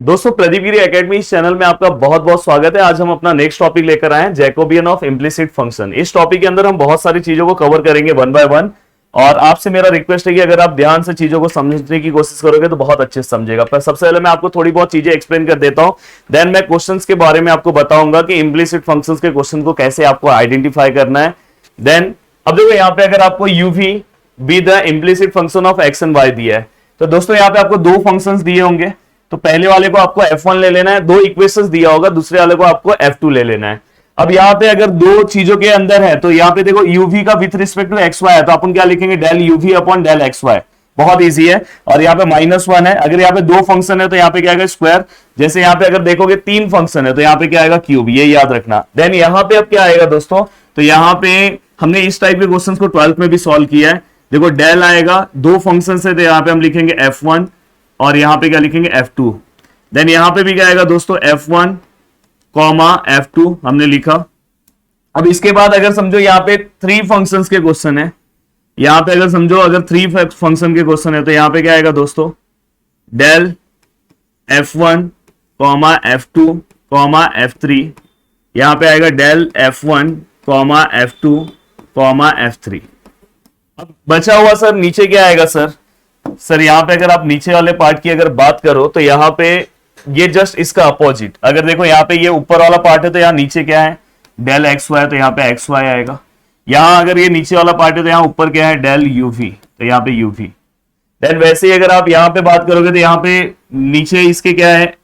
दोस्तों प्रदीप गिरी एकेडमी इस चैनल में आपका बहुत बहुत स्वागत है। आज हम अपना नेक्स्ट टॉपिक लेकर आए हैं, जैकोबियन ऑफ इम्प्लिसिट फंक्शन। इस टॉपिक के अंदर हम बहुत सारी चीजों को कवर करेंगे वन बाय वन, और आपसे मेरा रिक्वेस्ट है कि अगर आप ध्यान से चीजों को समझने की कोशिश करोगे तो बहुत अच्छे से समझेगा। पर सबसे पहले मैं आपको थोड़ी बहुत चीजें एक्सप्लेन कर देता हूं, देन मैं क्वेश्चंस के बारे में आपको बताऊंगा कि इम्प्लिसिट फंक्शंस के क्वेश्चन को कैसे आपको आइडेंटिफाई करना है। देन अब देखो यहाँ पे अगर आपको UV be the implicit function of x and y दिया है, तो दोस्तों यहाँ पे आपको दो फंक्शंस दिए होंगे। तो पहले वाले को आपको f1 ले लेना है, दो इक्वेशंस दिया होगा, दूसरे वाले को आपको f2 ले लेना है। अब यहाँ पे अगर दो चीजों के अंदर है तो यहाँ पे देखो uv का विथ रिस्पेक्ट टू xy है, तो अपन क्या लिखेंगे, del uv upon del xy। बहुत इजी है। और यहाँ पे -1 है। अगर यहाँ पे दो फंक्शन है तो यहाँ पे क्या आएगा, स्क्वायर। जैसे यहाँ पे अगर देखोगे तीन फंक्शन है तो यहाँ पे क्या आएगा, क्यूब। ये याद रखना। देन यहाँ पे अब क्या आएगा दोस्तों, तो यहाँ पे हमने इस टाइप के क्वेश्चन को 12th में भी सॉल्व किया है। देखो डेल आएगा, दो फंक्शन है तो यहाँ पे हम लिखेंगे f1 और यहाँ पे क्या लिखेंगे, f2। देन यहां पे भी क्या आएगा दोस्तों, f1 कॉमा f2 हमने लिखा। अब इसके बाद अगर समझो यहाँ पे थ्री फंक्शंस के क्वेश्चन है, यहां पे अगर समझो अगर थ्री फंक्शन के क्वेश्चन है तो यहाँ पे क्या आएगा दोस्तों, del f1 comma f2 comma f3। यहां पे आएगा del f1 comma f2 comma f3। अब बचा हुआ सर नीचे क्या आएगा सर यहाँ पे अगर आप नीचे वाले पार्ट की अगर बात करो तो यहाँ पे ये जस्ट इसका अपोजिट। अगर देखो यहाँ पे ये ऊपर वाला पार्ट है तो यहाँ नीचे क्या है, डेल एक्स वाई, तो यहाँ पे एक्स वाई आएगा। यहाँ अगर ये नीचे वाला पार्ट है तो यहाँ ऊपर क्या है, डेल यूवी, तो यहाँ पे यूवी। देन वैसे ही अगर आप यहाँ पे बात करोगे तो यहाँ पे नीचे इसके क्या है,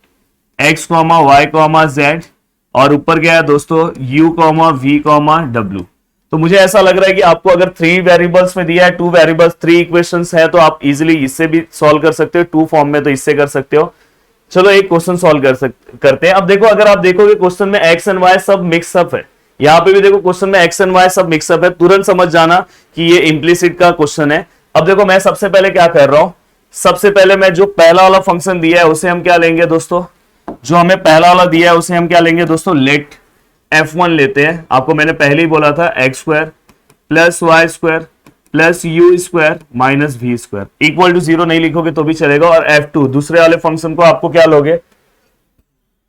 x comma y comma z, और ऊपर क्या है दोस्तों, यू कॉमा वी कॉमा डब्ल्यू। तो मुझे ऐसा लग रहा है कि आपको अगर थ्री वेरिएबल्स में दिया है, टू वेरिएबल्स, थ्री इक्वेशंस है, तो आप इजीली इससे भी सॉल्व कर सकते हो, टू फॉर्म में तो इससे कर सकते हो। चलो एक क्वेश्चन सॉल्व करते हैं। अब देखो अगर आप देखोगे क्वेश्चन में एक्स एंड वाई सब मिक्सअप है, यहाँ पे भी देखो क्वेश्चन में एक्स एंड वाई सब मिक्सअप है, तुरंत समझ जाना कि ये इंप्लिसिट का क्वेश्चन है। अब देखो मैं सबसे पहले क्या कर रहा हूं, सबसे पहले मैं जो पहला वाला फंक्शन दिया है उसे हम क्या लेंगे दोस्तों, जो हमें पहला वाला दिया है उसे हम क्या लेंगे दोस्तों, लेट f1 लेते हैं। आपको मैंने पहले ही बोला था x square plus y square plus u square minus v square equal to 0 नहीं लिखोगे तो भी चलेगा। और f2 दूसरे वाले फंक्शन को आपको क्या लोगे,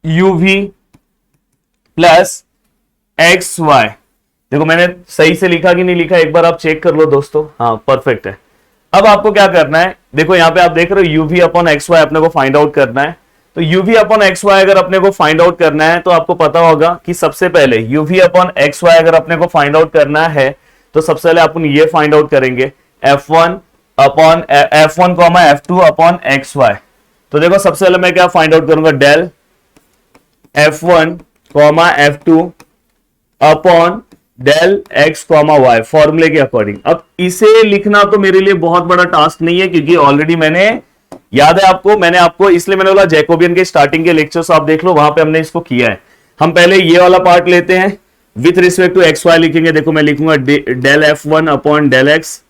uv प्लस एक्स वाई। देखो मैंने सही से लिखा कि नहीं लिखा, एक बार आप चेक कर लो दोस्तों। हाँ परफेक्ट है। अब आपको क्या करना है, देखो यहाँ पे आप देख रहे हो uv अपॉन एक्स वाई अपने को फाइंड आउट करना है। तो uv अपॉन एक्स वाई अगर अपने को फाइंड आउट करना है तो आपको पता होगा कि सबसे पहले uv अपॉन एक्स वाई अगर अपने को फाइंड आउट करना है तो सबसे पहले अपन ये फाइंड आउट करेंगे f1 upon f1 comma f2 upon x y. तो देखो सबसे पहले मैं क्या फाइंड आउट करूंगा, del f1 comma f2 upon del x comma y, फॉर्मूले के अकॉर्डिंग। अब इसे लिखना तो मेरे लिए बहुत बड़ा टास्क नहीं है, क्योंकि ऑलरेडी मैंने, याद है आपको, इसलिए मैंने बोला जैकोबियन के स्टार्टिंग के लेक्चर्स आप देख लो, वहां पे हमने इसको किया है। हम पहले ये वाला पार्ट लेते हैं, with respect to x y लिखेंगे। देखो मैं लिखूंगा del f1 upon del x,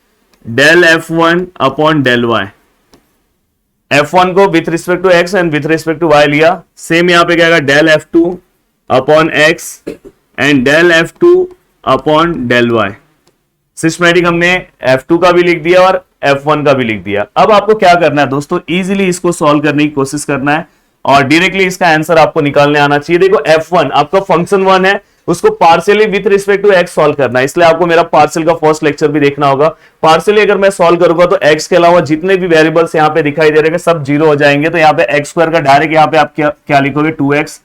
del f1 upon del y. f1 को with respect to x and with respect to y लिया। सेम यहाँ पे क्या आएगा, del f2 upon x and del f2 upon del y. Systematic हमने f2 का भी लिख दिया और f1 का भी लिख दिया। अब आपको क्या करना है दोस्तों, इजीली इसको सॉल्व करने की कोशिश करना है और डायरेक्टली इसका आंसर आपको निकालने आना चाहिए। देखो f1 आपका फंक्शन 1 है, उसको partially with respect to x solve करना है, इसलिए आपको मेरा पार्शियल का फर्स्ट लेक्चर भी देखना होगा। पार्शियली अगर मैं सॉल्व करूंगा तो x के अलावा जितने भी वेरिएबल्स यहाँ पे दिखाई दे रहे हैं सब जीरो हो जाएंगे। तो यहाँ पे एक्स स्क्वायर का डायरेक्ट यहाँ पे आप क्या लिखोगे, 2x।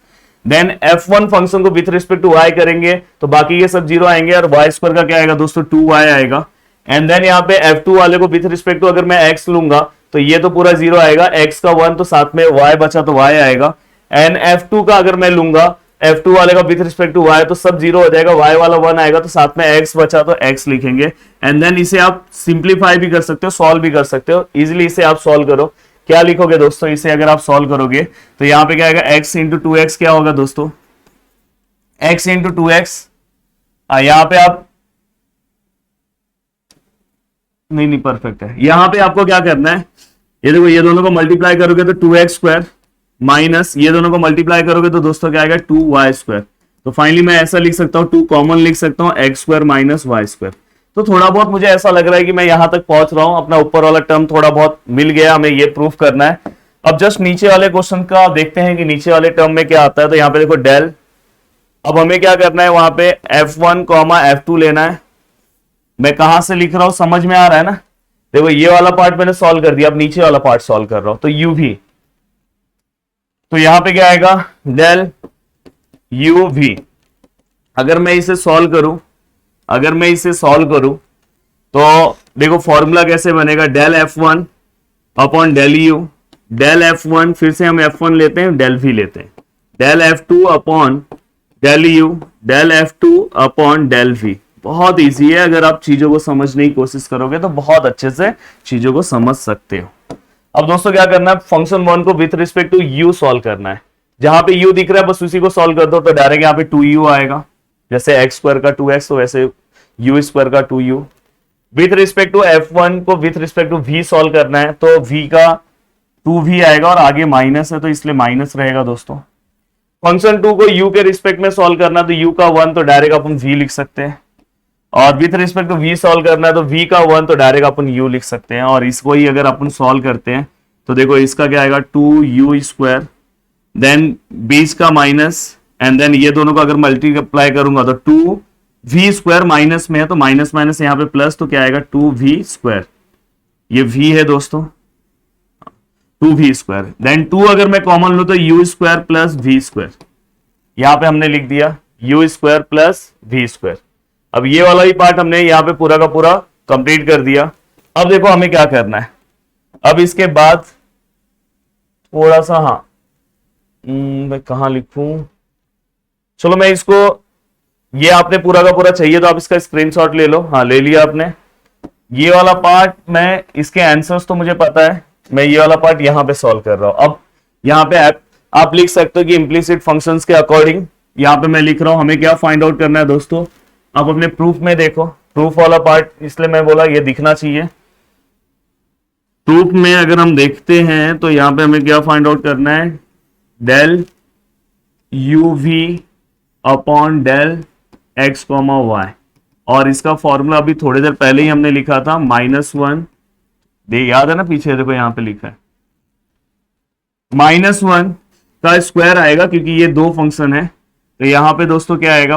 देन f1 फंक्शन को विथ रिस्पेक्ट टू y करेंगे तो बाकी ये सब जीरो आएंगे, और y स्क्वायर का क्या आएगा दोस्तों, 2y आएगा। एंड देन यहाँ पे f2 वाले को विथ रिस्पेक्ट टू अगर मैं x लूंगा तो ये तो पूरा जीरो आएगा, x का 1 तो साथ में y बचा तो y आएगा। एंड f2 का अगर मैं लूंगा, f2 वाले का विथ रिस्पेक्ट टू y तो सब जीरो हो जाएगा, y वाला 1 आएगा तो साथ में x बचा तो x लिखेंगे। एंड देन इसे आप सिंप्लीफाई भी कर सकते हो, सॉल्व भी कर सकते हो। इजिली इसे आप सॉल्व करो। क्या लिखोगे दोस्तों, इसे अगर आप सॉल्व करोगे तो यहाँ पे क्या आएगा, x इंटू 2x क्या होगा दोस्तों, x इंटू 2x। यहाँ पे आप नहीं परफेक्ट है। यहां पे आपको क्या करना है, ये देखो ये दोनों को मल्टीप्लाई करोगे तो 2x स्क्वायर माइनस ये दोनों को मल्टीप्लाई करोगे तो दोस्तों क्या आएगा, 2y स्क्वायर। तो फाइनली मैं ऐसा लिख सकता हूं, 2 कॉमन लिख सकता हूं, x square minus y square. तो थोड़ा बहुत मुझे ऐसा लग रहा है कि मैं यहां तक पहुंच रहा हूं, अपना ऊपर वाला टर्म थोड़ा बहुत मिल गया, हमें ये प्रूफ करना है। अब जस्ट नीचे वाले क्वेश्चन का देखते हैं कि नीचे वाले टर्म में क्या आता है। तो यहाँ पे देखो डेल, अब हमें क्या करना है, वहां पे F1, F2 लेना है। मैं कहां से लिख रहा हूं, समझ में आ रहा है ना। देखो ये वाला पार्ट मैंने सॉल्व कर दिया, अब नीचे वाला पार्ट सॉल्व कर रहा हूं। तो UV, तो यहां पे क्या आएगा, डेल UV। अगर मैं इसे सॉल्व करूं, तो देखो फॉर्मूला कैसे बनेगा, del F1 upon del U, del F1 फिर से हम F1 लेते हैं, डेल V लेते हैं, del F2 upon del U, del F2 upon del V। बहुत इजी है, अगर आप चीजों को समझने की कोशिश करोगे तो बहुत अच्छे से चीजों को समझ सकते हो। अब दोस्तों क्या करना है, फंक्शन 1 को with respect to U solve करना है। जहां पे U दिख रहा है बस उसी को सॉल्व कर दो, तो डायरेक्ट यहाँ पे 2U आएगा, जैसे x स्क्वायर का 2x तो वैसे U स्क्वायर का 2U। With respect to F1 को with respect to V solve करना है, तो V का 2V आएगा और आगे माइनस है तो इसलिए माइनस रहेगा दोस्तों। फंक्शन 2 को U के रिस्पेक्ट में सॉल्व करना है, तो U का 1 तो डायरेक्ट अपन V लिख सकते हैं, और with respect to V solve करना है तो V का 1 तो डायरेक्ट अपन U लिख सकते हैं। और इसको ही अगर अपन सॉल्व करते हैं तो देखो इसका क्या आएगा, 2U स्क्वायर, देन बीच का माइनस, एंड देन ये दोनों को अगर मल्टीप्लाई करूंगा तो 2V स्क्वायर माइनस में है तो माइनस माइनस यहाँ पे प्लस, तो क्या आएगा 2V स्क्वायर, ये V है दोस्तों, 2V स्क्वायर। देन 2 अगर मैं कॉमन लूं तो U square plus V square, यहां पे हमने लिख दिया U square plus V square. अब ये वाला ही पार्ट हमने यहाँ पे पूरा का पूरा कंप्लीट कर दिया। अब देखो हमें क्या करना है, अब इसके बाद थोड़ा सा, हाँ मैं कहां लिखूं, चलो मैं इसको, ये आपने पूरा का पूरा चाहिए तो आप इसका स्क्रीनशॉट ले लो। हाँ ले लिया आपने। ये वाला पार्ट मैं, इसके आंसर्स तो मुझे पता है, मैं ये वाला पार्ट यहां पे सॉल्व कर रहा हूं। अब यहाँ पे आप लिख सकते हो कि इम्प्लीसिट फंक्शंस के अकॉर्डिंग, यहाँ पे मैं लिख रहा हूं हमें क्या फाइंड आउट करना है दोस्तों। आप अपने प्रूफ में देखो, प्रूफ वाला पार्ट इसलिए मैं बोला ये दिखना चाहिए। प्रूफ में अगर हम देखते हैं तो यहाँ पे हमें क्या फाइंड आउट करना है, del UV upon del x, y, और इसका फॉर्मूला अभी थोड़ी देर पहले ही हमने लिखा था, -1, याद है ना, पीछे देखो यहाँ पे लिखा है -1 का स्क्वायर आएगा, क्योंकि ये दो फंक्शन है। तो यहां पे दोस्तों क्या आएगा,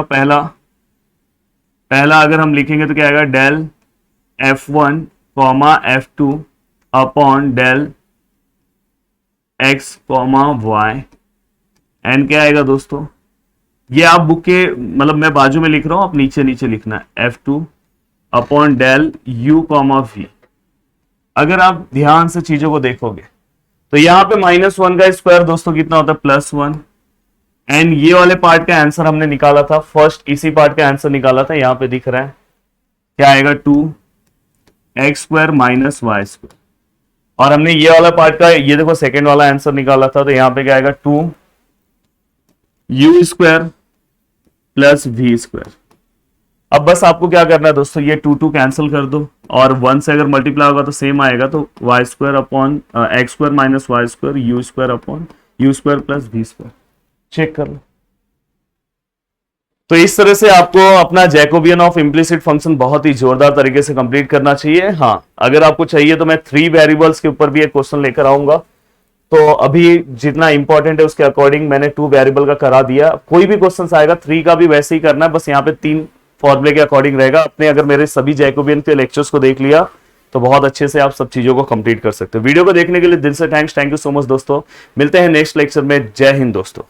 पहला अगर हम लिखेंगे तो क्या आएगा, del F1, F2 upon del x, y, and क्या आएगा दोस्तों, ये आप बुक के, मतलब मैं बाजू में लिख रहा हूं, आप नीचे नीचे लिखना है, F2 upon del U, V। अगर आप ध्यान से चीजों को देखोगे तो यहां पे -1 का स्क्वायर दोस्तों कितना होता है, +1, एंड ये वाले पार्ट का आंसर हमने निकाला था फर्स्ट, इसी पार्ट का आंसर निकाला था, यहां पे दिख रहा है क्या आएगा, 2x square minus y square. और हमने ये वाला पार्ट का, ये देखो सेकेंड वाला आंसर निकाला था, तो यहां पे क्या आएगा, 2u square plus v square. अब बस आपको क्या करना है दोस्तों, ये 2 कैंसिल कर दो, और 1 से अगर मल्टीप्लाई होगा तो सेम आएगा, तो y square upon x square minus y square, u square upon u square plus v square. Check कर लो। तो इस तरह से आपको अपना जैकोबियन ऑफ इम्प्लिसिट फंक्शन बहुत ही जोरदार तरीके से कंप्लीट करना चाहिए। हाँ, अगर आपको चाहिए तो मैं 3 वेरिएबल्स के ऊपर भी एक क्वेश्चन लेकर आऊंगा। तो अभी जितना इंपॉर्टेंट है उसके अकॉर्डिंग मैंने 2 वेरिएबल का करा दिया। कोई भी क्वेश्चन आएगा 3 का भी वैसे ही करना है, बस यहाँ पे 3 फॉर्मूले के अकॉर्डिंग रहेगा। आपने अगर मेरे सभी जैकोबियन के लेक्चर्स को देख लिया तो बहुत अच्छे से आप सब चीजों को कंप्लीट कर सकते हो। वीडियो को देखने के लिए दिल से थैंक यू सो मच दोस्तों। मिलते हैं नेक्स्ट लेक्चर में। जय हिंद दोस्तों।